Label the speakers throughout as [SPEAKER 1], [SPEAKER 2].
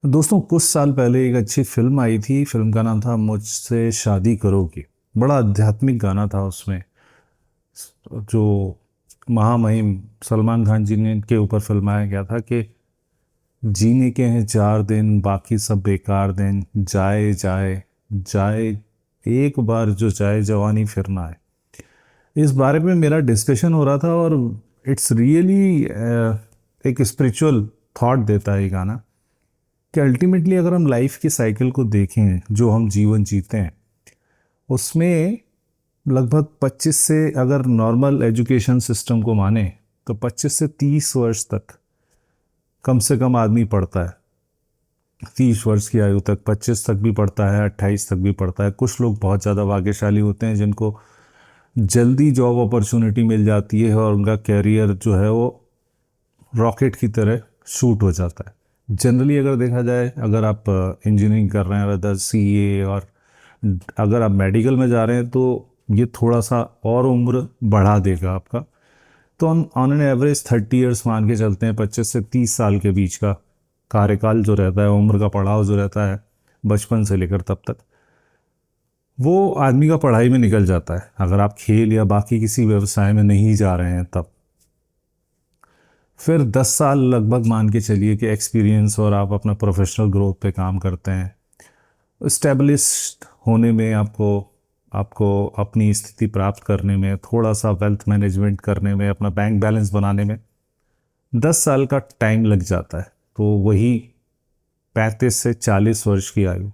[SPEAKER 1] दोस्तों, कुछ साल पहले एक अच्छी फिल्म आई थी। फिल्म का नाम था मुझसे शादी करोगी। बड़ा आध्यात्मिक गाना था उसमें। जो महामहिम सलमान खान जी ने के ऊपर फिल्माया गया था कि जीने के हैं 4 दिन, बाकी सब बेकार दिन, जाए जाए जाए, एक बार जो जाए जवानी फिर ना आए। इस बारे में मेरा डिस्कशन हो रहा था और इट्स रियली एक स्पिरिचुअल थॉट देता है ये गाना कि अल्टीमेटली अगर हम लाइफ की साइकिल को देखें, जो हम जीवन जीते हैं उसमें लगभग 25 से, अगर नॉर्मल एजुकेशन सिस्टम को माने तो 25 से 30 वर्ष तक कम से कम आदमी पढ़ता है। 30 वर्ष की आयु तक, 25 तक भी पढ़ता है, 28 तक भी पढ़ता है। कुछ लोग बहुत ज़्यादा भाग्यशाली होते हैं जिनको जल्दी जॉब अपॉर्चुनिटी मिल जाती है और उनका कैरियर जो है वो रॉकेट की तरह शूट हो जाता है। जनरली अगर देखा जाए, अगर आप इंजीनियरिंग कर रहे हैं, अदर सीए, और अगर आप मेडिकल में जा रहे हैं तो ये थोड़ा सा और उम्र बढ़ा देगा आपका। तो ऑन एन एवरेज 30 ईयर्स मान के चलते हैं। 25 से 30 साल के बीच का कार्यकाल जो रहता है, उम्र का पड़ाव जो रहता है, बचपन से लेकर तब तक, वो आदमी का पढ़ाई में निकल जाता है। अगर आप खेल या बाकी किसी व्यवसाय में नहीं जा रहे हैं तब फिर 10 साल लगभग मान के चलिए कि एक्सपीरियंस, और आप अपना प्रोफेशनल ग्रोथ पे काम करते हैं। इस्टेब्लिश्ड होने में आपको आपको अपनी स्थिति प्राप्त करने में, थोड़ा सा वेल्थ मैनेजमेंट करने में, अपना बैंक बैलेंस बनाने में 10 साल का टाइम लग जाता है। तो वही 35 से 40 वर्ष की आयु,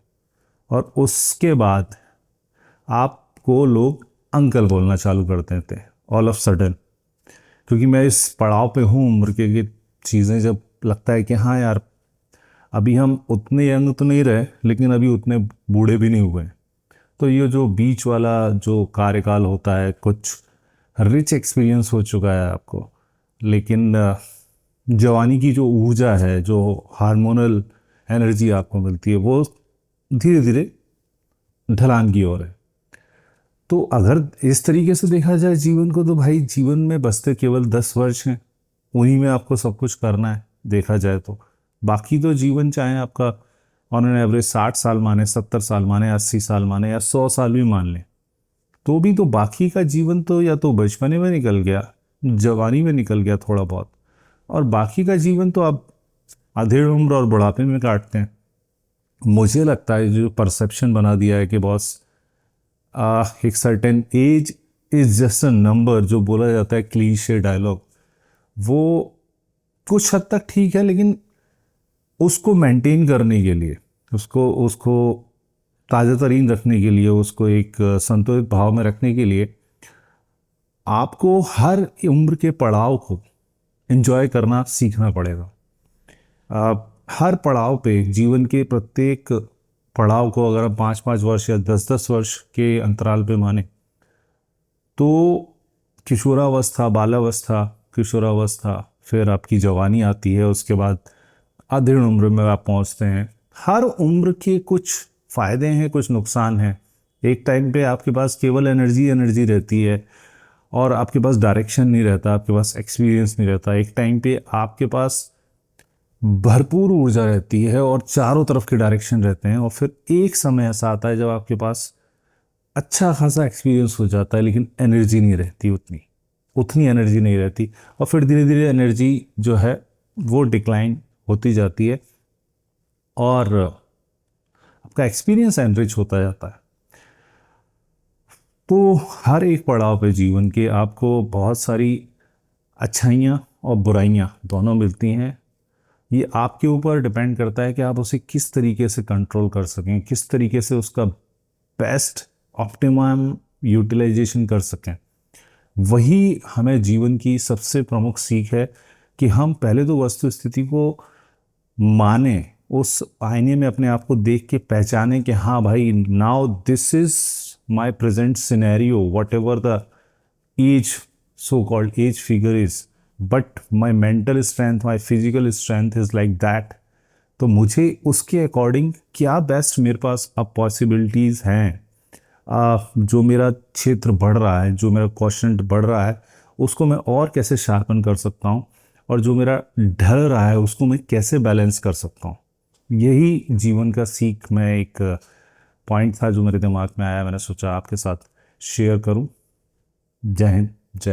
[SPEAKER 1] और उसके बाद आपको लोग अंकल बोलना चालू कर देते हैं ऑल ऑफ सडन। क्योंकि मैं इस पड़ाव पे हूँ उम्र के कि चीज़ें जब लगता है कि हाँ यार, अभी हम उतने यंग तो नहीं रहे लेकिन अभी उतने बूढ़े भी नहीं हुए। तो ये जो बीच वाला जो कार्यकाल होता है, कुछ रिच एक्सपीरियंस हो चुका है आपको, लेकिन जवानी की जो ऊर्जा है, जो हार्मोनल एनर्जी आपको मिलती है, वो धीरे धीरे ढलान की ओर है। तो अगर इस तरीके से देखा जाए जीवन को, तो भाई जीवन में बसते केवल 10 वर्ष हैं। उन्हीं में आपको सब कुछ करना है देखा जाए तो। बाकी तो जीवन चाहे आपका ऑन एन एवरेज 60 साल माने, 70 साल माने, 80 साल माने, या 100 साल भी मान लें, तो भी तो बाकी का जीवन तो या तो बचपने में निकल गया, जवानी में निकल गया थोड़ा बहुत, और बाकी का जीवन तो आप अधेड़ उम्र और बुढ़ापे में काटते हैं। मुझे लगता है जो परसेप्शन बना दिया है कि बॉस, एक certain age is just a number, जो बोला जाता है क्लीशे डायलॉग, वो कुछ हद तक ठीक है, लेकिन उसको मेंटेन करने के लिए, उसको उसको ताज़ा तरीन रखने के लिए, उसको एक संतुलित भाव में रखने के लिए आपको हर उम्र के पड़ाव को एंजॉय करना सीखना पड़ेगा। हर पड़ाव पे, जीवन के प्रत्येक पड़ाव को अगर आप 5-5 वर्ष या 10-10 वर्ष के अंतराल पे माने, तो किशोरावस्था, बालावस्था, किशोरावस्था, फिर आपकी जवानी आती है, उसके बाद अधेड़ उम्र में आप पहुंचते हैं। हर उम्र के कुछ फ़ायदे हैं, कुछ नुकसान हैं। एक टाइम पे आपके पास केवल एनर्जी एनर्जी रहती है और आपके पास डायरेक्शन नहीं रहता, आपके पास एक्सपीरियंस नहीं रहता। एक टाइम पे आपके पास भरपूर ऊर्जा रहती है और चारों तरफ के डायरेक्शन रहते हैं, और फिर एक समय ऐसा आता है जब आपके पास अच्छा खासा एक्सपीरियंस हो जाता है लेकिन एनर्जी नहीं रहती, उतनी उतनी एनर्जी नहीं रहती, और फिर धीरे धीरे एनर्जी जो है वो डिक्लाइन होती जाती है और आपका एक्सपीरियंस एनरिच होता जाता है। तो हर एक पड़ाव पे जीवन के आपको बहुत सारी अच्छाइयाँ और बुराइयाँ दोनों मिलती हैं। ये आपके ऊपर डिपेंड करता है कि आप उसे किस तरीके से कंट्रोल कर सकें, किस तरीके से उसका बेस्ट ऑप्टिमम यूटिलाइजेशन कर सकें। वही हमें जीवन की सबसे प्रमुख सीख है कि हम पहले तो वस्तु स्थिति को माने, उस आईने में अपने आप को देख के पहचाने कि हाँ भाई, now this is my present scenario, whatever the age, so called age figure is, but my mental strength, my physical strength is like that. तो मुझे उसके अकॉर्डिंग क्या बेस्ट मेरे पास अब पॉसिबिलिटीज़ हैं, जो मेरा क्षेत्र बढ़ रहा है, जो मेरा क्वेश्चन बढ़ रहा है, उसको मैं और कैसे शार्पन कर सकता हूँ, और जो मेरा ढल रहा है उसको मैं कैसे बैलेंस कर सकता हूँ। यही जीवन का सीख, मैं एक पॉइंट था जो मेरे दिमाग में आया, मैंने सोचा आपके साथ शेयर करूं। जय हिंद, जय